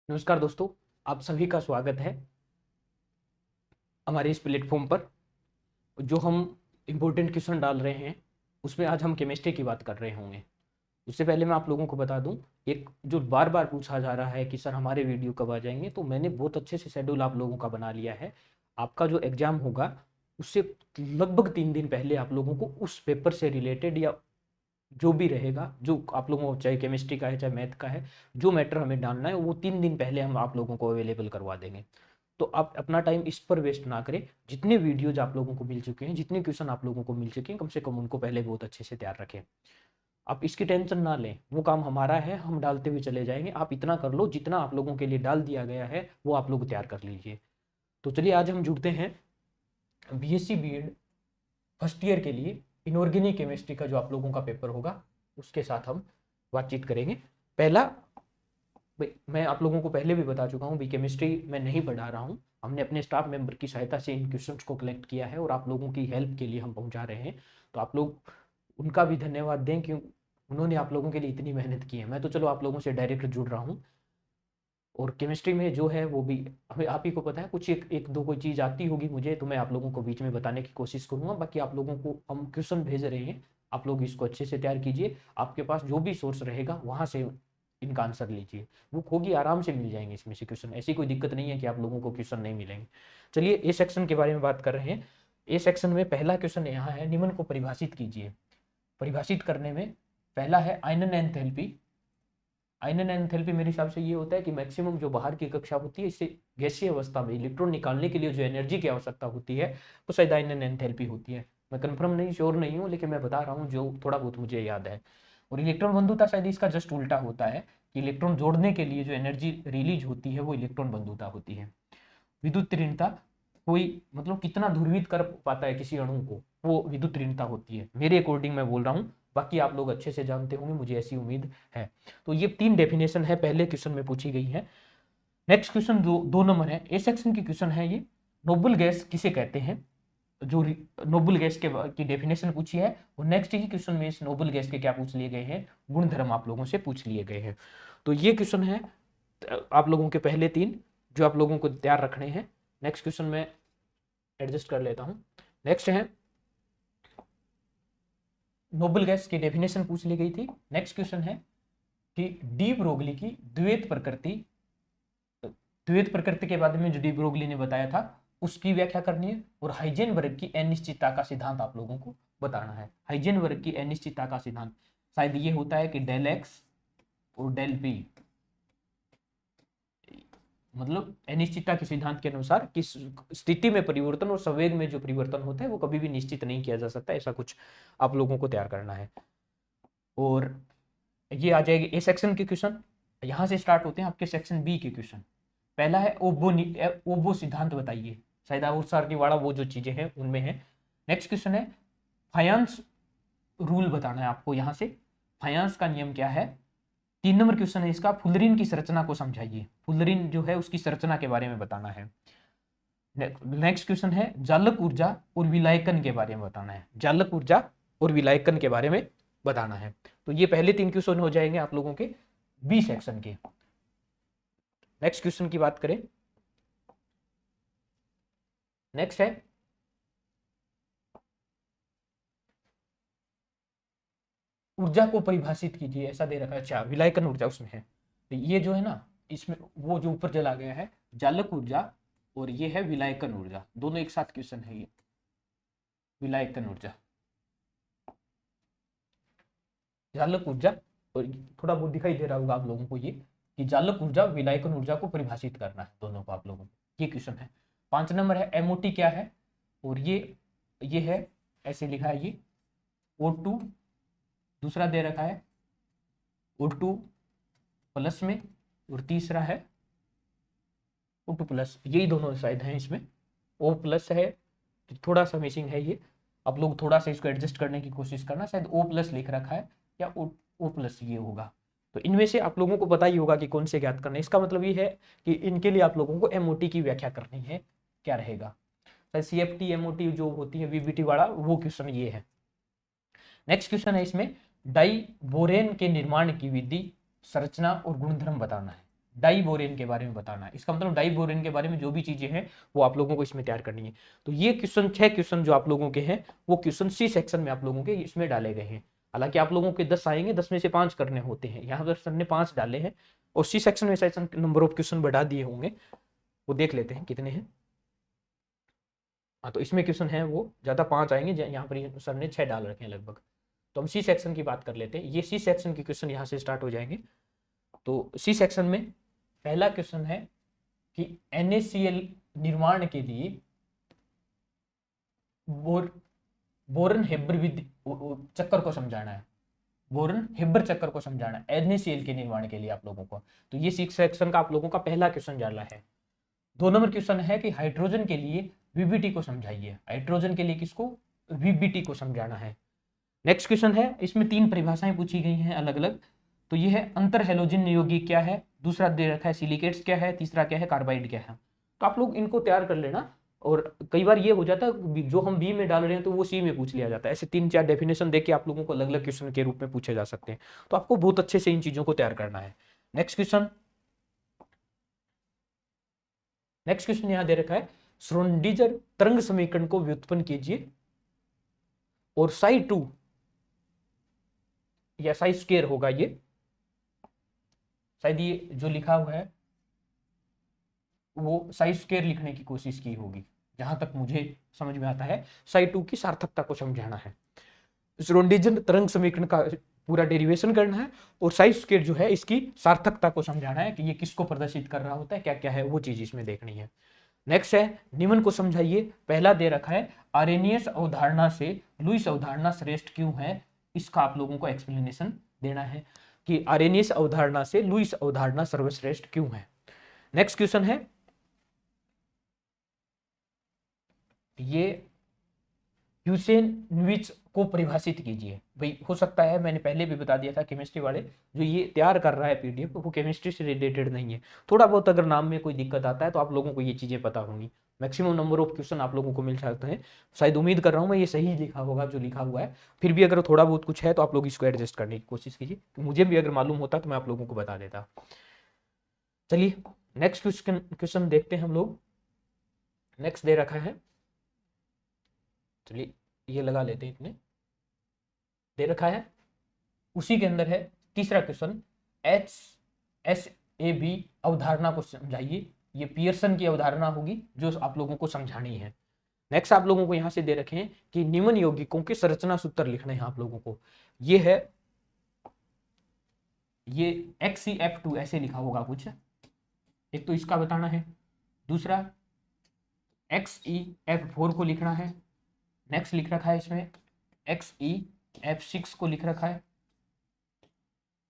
नमस्कार दोस्तों, आप सभी का स्वागत है हमारे इस प्लेटफॉर्म पर। जो हम इम्पोर्टेंट क्वेश्चन डाल रहे हैं उसमें आज हम केमिस्ट्री की बात कर रहे होंगे। उससे पहले मैं आप लोगों को बता दूं, एक जो बार बार पूछा जा रहा है कि सर हमारे वीडियो कब आ जाएंगे, तो मैंने बहुत अच्छे से शेड्यूल आप लोगों का बना लिया है। आपका जो एग्जाम होगा उससे लगभग 3 दिन पहले आप लोगों को उस पेपर से रिलेटेड या जो भी रहेगा, जो आप लोगों को चाहे केमिस्ट्री का है चाहे मैथ का है, जो मैटर हमें डालना है वो 3 दिन पहले हम आप लोगों को अवेलेबल करवा देंगे। तो आप अपना टाइम इस पर वेस्ट ना करें। जितने वीडियोज आप लोगों को मिल चुके हैं, जितने क्वेश्चन आप लोगों को मिल चुके हैं, कम से कम उनको पहले बहुत अच्छे से तैयार रखें। आप इसकी टेंशन ना लें, वो काम हमारा है, हम डालते हुए चले जाएंगे। आप इतना कर लो जितना आप लोगों के लिए डाल दिया गया है वो आप लोग तैयार कर लीजिए। तो चलिए आज हम जुड़ते हैं बीएससी बीएड फर्स्ट ईयर के लिए इनऑर्गेनिक केमिस्ट्री का जो आप लोगों का पेपर होगा उसके साथ हम बातचीत करेंगे। पहला, मैं आप लोगों को पहले भी बता चुका हूँ भी केमिस्ट्री मैं नहीं पढ़ा रहा हूँ। हमने अपने स्टाफ मेंबर की सहायता से इन क्वेश्चंस को कलेक्ट किया है और आप लोगों की हेल्प के लिए हम पहुंचा रहे हैं। तो आप लोग उनका भी धन्यवाद दें, क्यों उन्होंने आप लोगों के लिए इतनी मेहनत की है। मैं तो चलो आप लोगों से डायरेक्ट जुड़ रहा हूँ, और केमिस्ट्री में जो है वो भी हमें आप ही को पता है। कुछ एक दो कोई चीज़ आती होगी मुझे, तो मैं आप लोगों को बीच में बताने की कोशिश करूंगा। बाकी आप लोगों को हम क्वेश्चन भेज रहे हैं, आप लोग इसको अच्छे से तैयार कीजिए। आपके पास जो भी सोर्स रहेगा वहां से इनका आंसर लीजिए। बुक होगी, आराम से मिल जाएंगे इसमें से क्वेश्चन। ऐसी कोई दिक्कत नहीं है कि आप लोगों को क्वेश्चन नहीं मिलेंगे। चलिए ए सेक्शन के बारे में बात कर रहे हैं। ए सेक्शन में पहला क्वेश्चन यहाँ है, निम्न को परिभाषित कीजिए। परिभाषित करने में पहला है आयनन एंथैल्पी। आयनन एंथैल्पी मेरे हिसाब से ये होता है कि मैक्सिमम जो बाहर की कक्षा होती है, इससे गैसीय अवस्था में इलेक्ट्रॉन निकालने के लिए जो एनर्जी की आवश्यकता होती है वो शायद आयनन एंथैल्पी होती है। मैं कंफर्म नहीं, श्योर नहीं हूँ, लेकिन मैं बता रहा हूँ जो थोड़ा बहुत मुझे याद है। और इलेक्ट्रॉन बंधुता शायद इसका जस्ट उल्टा होता है कि इलेक्ट्रॉन जोड़ने के लिए जो एनर्जी रिलीज होती है वो इलेक्ट्रॉन बंधुता होती है। विद्युत ऋणता, कोई मतलब कितना ध्रुवित कर पाता है किसी अणु को, वो विद्युत ऋणता होती है। मेरे अकॉर्डिंग मैं बोल रहा हूँ, बाकी आप लोग अच्छे से जानते होंगे, मुझे ऐसी उम्मीद है। तो ये 3 डेफिनेशन है, पहले क्वेश्चन में पूछी गई है। नेक्स्ट क्वेश्चन 2 नंबर है, ए सेक्शन की क्वेश्चन है ये, नोबल गैस किसे कहते हैं। जो नोबल गैस के की डेफिनेशन पूछी है, और नेक्स्ट ही क्वेश्चन में इस नोबल गैस के क्या पूछ लिए गए हैं, गुणधर्म आप लोगों से पूछ लिए गए हैं। तो ये क्वेश्चन है आप लोगों के पहले 3 जो आप लोगों को तैयार रखने हैं। नेक्स्ट क्वेश्चन में एडजस्ट कर लेता हूं। नेक्स्ट है, नोबल गैस की डेफिनेशन पूछ ली गई थी। नेक्स्ट क्वेश्चन है कि डी ब्रोगली की द्वैत प्रकृति, द्वैत प्रकृति के बारे में जो डी ब्रोगली ने बताया था उसकी व्याख्या करनी है। और हाइजेनबर्ग की अनिश्चितता का सिद्धांत आप लोगों को बताना है। हाइजेनबर्ग की अनिश्चितता का सिद्धांत शायद ये होता है कि डेल एक्स और डेल पी, मतलब अनिश्चितता के सिद्धांत के अनुसार किस स्थिति में परिवर्तन और संवेग में जो परिवर्तन होता है वो कभी भी निश्चित नहीं किया जा सकता। ऐसा कुछ आप लोगों को तैयार करना है। और ये आ जाएगी ए सेक्शन के क्वेश्चन। यहां से स्टार्ट होते हैं आपके सेक्शन बी के क्वेश्चन। पहला है ओबो, ओबो सिद्धांत बताइए। शायद आवर्सार की वाड़ा वो जो चीजें हैं उनमें है। नेक्स्ट क्वेश्चन है, फायांस रूल बताना है आपको। यहां से फायांस का नियम क्या है। 3 नंबर क्वेश्चन है इसका, फुलरिन की संरचना को समझाइए। फुलरिन जो है उसकी संरचना के बारे में बताना है। नेक्स्ट क्वेश्चन है, जालक ऊर्जा और विलायकन के बारे में बताना है। जालक ऊर्जा और विलायकन के बारे में बताना है। तो ये पहले 3 क्वेश्चन हो जाएंगे आप लोगों के बी सेक्शन के। नेक्स्ट क्वेश्चन की बात करें, नेक्स्ट है ऊर्जा को परिभाषित कीजिए, ऐसा दे रखा है। अच्छा, विलायकन ऊर्जा उसमें है। तो ये जो है ना, इसमें वो जो ऊपर चला गया है जालक ऊर्जा, और ये है विलायकन ऊर्जा, दोनों एक साथ क्वेश्चन है ये। विलायकन ऊर्जा, जालक ऊर्जा, और थोड़ा बहुत दिखाई दे रहा होगा आप लोगों को ये कि जालक ऊर्जा विलायकन ऊर्जा को परिभाषित करना है दोनों को आप लोगों को। ये क्वेश्चन है। 5 नंबर है, एमओटी क्या है। और ये है, ऐसे लिखा है ये O2, दूसरा दे रखा है O2 प्लस में, और तीसरा है O2 प्लस। यही दोनों शायद हैं इसमें, O प्लस है, थोड़ा सा मिसिंग है ये। आप लोग थोड़ा सा इसको एडजस्ट करने की कोशिश करना, शायद O प्लस लिख रखा है या O प्लस ये होगा। तो इनमें से आप लोगों को पता ही होगा कि कौन से ज्ञात करना है। इसका मतलब ये है कि इनके लिए आप लोगों को एमओटी की व्याख्या करनी है, क्या रहेगा। सीएफटी एमओटी जो होती है वीबीटी वाला, वो क्वेश्चन ये है। नेक्स्ट क्वेश्चन है इसमें, डाई बोरेन के निर्माण की विधि, संरचना और गुणधर्म बताना है। डाई बोरेन के बारे में बताना है। इसका मतलब डाई बोरेन के बारे में जो भी चीजें हैं वो आप लोगों को इसमें तैयार करनी है। तो ये क्वेश्चन 6 क्वेश्चन जो आप लोगों के हैं वो क्वेश्चन सी सेक्शन में आप लोगों के इसमें डाले गए हैं। हालांकि आप लोगों के 10 आएंगे, 10 में से 5 करने होते हैं, यहाँ पर सर ने 5 डाले हैं और सी सेक्शन में सेक्शन नंबर ऑफ क्वेश्चन बढ़ा दिए होंगे, वो देख लेते हैं कितने हैं। हाँ, तो इसमें क्वेश्चन है वो ज्यादा 5 आएंगे, यहाँ पर सर ने 6 डाल रखे हैं लगभग। तो हम सी सेक्शन की बात कर लेते हैं। ये सी सेक्शन के क्वेश्चन यहाँ से स्टार्ट हो जाएंगे। तो सी सेक्शन में पहला क्वेश्चन है कि NaCl निर्माण के लिए बोरन हेबर विधि चक्कर को समझाना है। बोरन हेबर चक्कर को समझाना है NaCl के निर्माण के लिए आप लोगों को। तो ये सी सेक्शन का आप लोगों का पहला क्वेश्चन डाला है। 2 नंबर क्वेश्चन है कि हाइड्रोजन के लिए VBT को समझाइए। हाइड्रोजन के लिए किसको? VBT को समझाना है। नेक्स्ट क्वेश्चन है, इसमें 3 परिभाषाएं पूछी गई हैं अलग अलग। तो ये है अंतर हैलोजन यौगिक क्या है, दूसरा दे रखा है सिलिकेट्स क्या है, तीसरा क्या है कार्बाइड क्या है। तो आप लोग इनको तैयार कर लेना। और कई बार ये हो जाता है जो हम बी में डाल रहे हैं तो वो सी में पूछ लिया जाता है। ऐसे 3-4 डेफिनेशन देके आप लोगों को अलग अलग क्वेश्चन के रूप में पूछे जा सकते हैं। तो आपको बहुत अच्छे से इन चीजों को तैयार करना है। नेक्स्ट क्वेश्चन यहां दे रखा है, श्रोडिंगर तरंग समीकरण को व्युत्पन्न कीजिए और साई 2 या साई स्क्वायर होगा, ये शायद ये जो लिखा हुआ है वो साई स्क्वायर लिखने की कोशिश की होगी, जहां तक मुझे समझ में आता है। साई 2 की सार्थकता को समझाना है, श्रोडिंगर तरंग समीकरण का पूरा डेरिवेशन करना है और साई स्क्वायर जो है इसकी सार्थकता को समझाना है कि ये किसको प्रदर्शित कर रहा होता है, क्या क्या है वो चीज इसमें देखनी है। नेक्स्ट है निम्न को समझाइए। पहला दे रखा है आरेनियस अवधारणा से लुईस अवधारणा श्रेष्ठ क्यों है, इसका आप लोगों को एक्सप्लेनेशन देना है कि आरेनियस अवधारणा से लुईस अवधारणा सर्वश्रेष्ठ क्यों है। नेक्स्ट क्वेश्चन है ये ह्यूसेनविच को परिभाषित कीजिए। भाई हो सकता है मैंने पहले भी बता दिया था केमिस्ट्री वाले जो ये तैयार कर रहा है पीडीएफ वो केमिस्ट्री से रिलेटेड नहीं है। थोड़ा बहुत अगर नाम में कोई दिक्कत आता है तो आप लोगों को ये चीजें पता होंगी। मैक्सिमम नंबर ऑफ क्वेश्चन आप लोगों को मिल सकते हैं। शायद उम्मीद कर रहा हूँ मैं ये सही लिखा होगा जो लिखा हुआ है। फिर भी अगर थोड़ा बहुत कुछ है तो आप लोग इसको एडजस्ट करने की कोशिश कीजिए। मुझे भी अगर मालूम होता तो मैं आप लोगों को बता देता। चलिए नेक्स्ट क्वेश्चन देखते हैं हम लोग। नेक्स्ट दे रखा है, चलिए ये लगा लेते हैं, इतने दे रखा है। उसी के अंदर है तीसरा क्वेश्चन, HSAB अवधारणा को समझाइए। ये पियर्सन की अवधारणा होगी जो आप लोगों को समझानी है। नेक्स्ट आप लोगों को यहां से दे रखे हैं कि निम्न यौगिकों के संरचना सूत्र लिखने हैं आप लोगों को। ये है ये XeF2 ऐसे लिखा होगा कुछ, एक तो इसका बताना है, दूसरा XeF4 को लिखना है। नेक्स्ट लिख रखा है इसमें XeF6 को लिख रखा है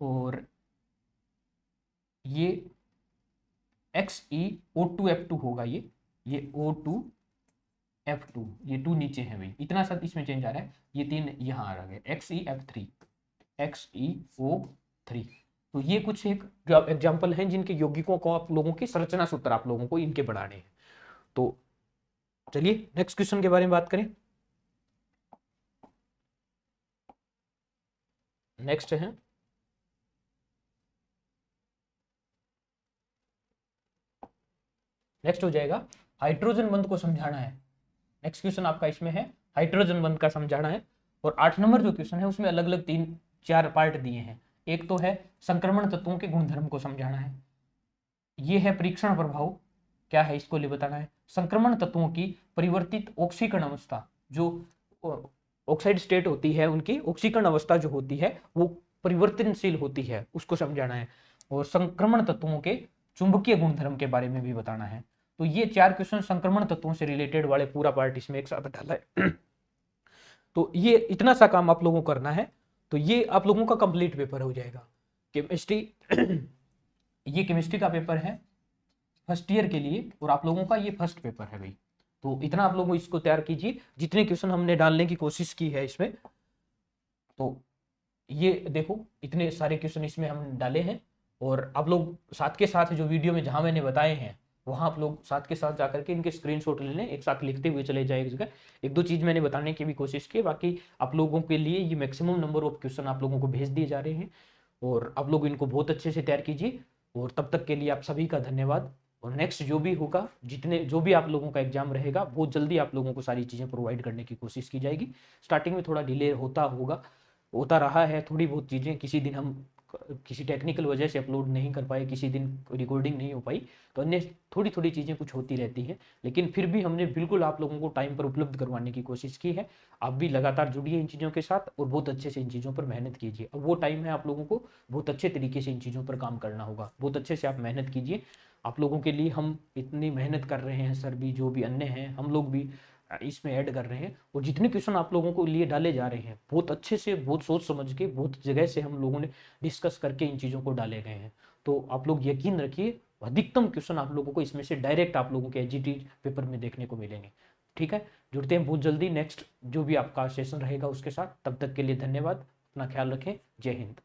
और ये XeO2F2 होगा। ये O2F2, ये 2 नीचे है भाई, इतना सा इसमें चेंज आ रहा है, ये 3 यहाँ आ रहा है XeF3 XeO3। तो ये कुछ एक एग्जाम्पल हैं जिनके यौगिकों को आप लोगों की संरचना सूत्र आप लोगों को इनके बढ़ाने हैं। तो चलिए नेक्स्ट क्वेश्चन के बारे में बात करें। नेक्स्ट है नेक्स्ट हो जाएगा हाइड्रोजन बंध को समझाना है। नेक्स्ट क्वेश्चन आपका इसमें है हाइड्रोजन बंध का समझाना है। और 8 नंबर जो क्वेश्चन है उसमें अलग अलग 3-4 पार्ट दिए हैं। एक तो है संक्रमण तत्वों के गुणधर्म को समझाना है। ये है परीक्षण प्रभाव क्या है इसको लिए बताना है। संक्रमण तत्वों की परिवर्तित ऑक्सीकरण अवस्था, जो ऑक्साइड स्टेट होती है उनकी ऑक्सीकरण अवस्था जो होती है वो परिवर्तनशील होती है, उसको समझाना है। और संक्रमण तत्वों के चुंबकीय गुणधर्म के बारे में भी बताना है। तो ये 4 क्वेश्चन संक्रमण तत्वों से रिलेटेड वाले पूरा पार्ट इसमें एक साथ डाला है। तो ये इतना सा काम आप लोगों को करना है तो ये आप लोगों का कंप्लीट पेपर हो जाएगा केमिस्ट्री। ये केमिस्ट्री का पेपर है फर्स्ट ईयर के लिए और आप लोगों का ये फर्स्ट पेपर है भाई। तो इतना आप लोगों इसको तैयार कीजिए, जितने क्वेश्चन हमने डालने की कोशिश की है इसमें। तो ये देखो इतने सारे क्वेश्चन इसमें हम डाले हैं और आप लोग साथ के साथ जो वीडियो में जहां मैंने बताए हैं वहां आप लोग साथ के साथ जाकर के इनके स्क्रीनशॉट ले लें, एक साथ लिखते हुए चले जाए एक जगह। 1-2 चीज मैंने बताने की भी कोशिश की, बाकी आप लोगों के लिए ये मैक्सिमम नंबर ऑफ क्वेश्चन आप लोगों को भेज दिए जा रहे हैं और आप लोग इनको बहुत अच्छे से तैयार कीजिए। और तब तक के लिए आप सभी का धन्यवाद। और नेक्स्ट जो भी होगा, जो भी आप लोगों का एग्जाम रहेगा, बहुत जल्दी आप लोगों को सारी चीज़ें प्रोवाइड करने की कोशिश की जाएगी। स्टार्टिंग में थोड़ा डिले होता रहा है, थोड़ी बहुत चीज़ें किसी दिन हम किसी टेक्निकल वजह से अपलोड नहीं कर पाए, किसी दिन रिकॉर्डिंग नहीं हो पाई, तो अन्य थोड़ी थोड़ी चीज़ें कुछ होती रहती हैं, लेकिन फिर भी हमने बिल्कुल आप लोगों को टाइम पर उपलब्ध करवाने की कोशिश की है। आप भी लगातार जुड़िए इन चीज़ों के साथ और बहुत अच्छे से इन चीज़ों पर मेहनत कीजिए। अब वो टाइम है आप लोगों को बहुत अच्छे तरीके से इन चीज़ों पर काम करना होगा। बहुत अच्छे से आप मेहनत कीजिए। आप लोगों के लिए हम इतनी मेहनत कर रहे हैं, सर भी, जो भी अन्य हैं, हम लोग भी इसमें ऐड कर रहे हैं। और जितने क्वेश्चन आप लोगों को लिए डाले जा रहे हैं, बहुत अच्छे से, बहुत सोच समझ के, बहुत जगह से हम लोगों ने डिस्कस करके इन चीज़ों को डाले गए हैं। तो आप लोग यकीन रखिए, अधिकतम क्वेश्चन आप लोगों को इसमें से डायरेक्ट आप लोगों के एजीटी पेपर में देखने को मिलेंगे। ठीक है, जुड़ते हैं बहुत जल्दी नेक्स्ट जो भी आपका सेशन रहेगा उसके साथ। तब तक के लिए धन्यवाद, अपना ख्याल रखें। जय हिंद।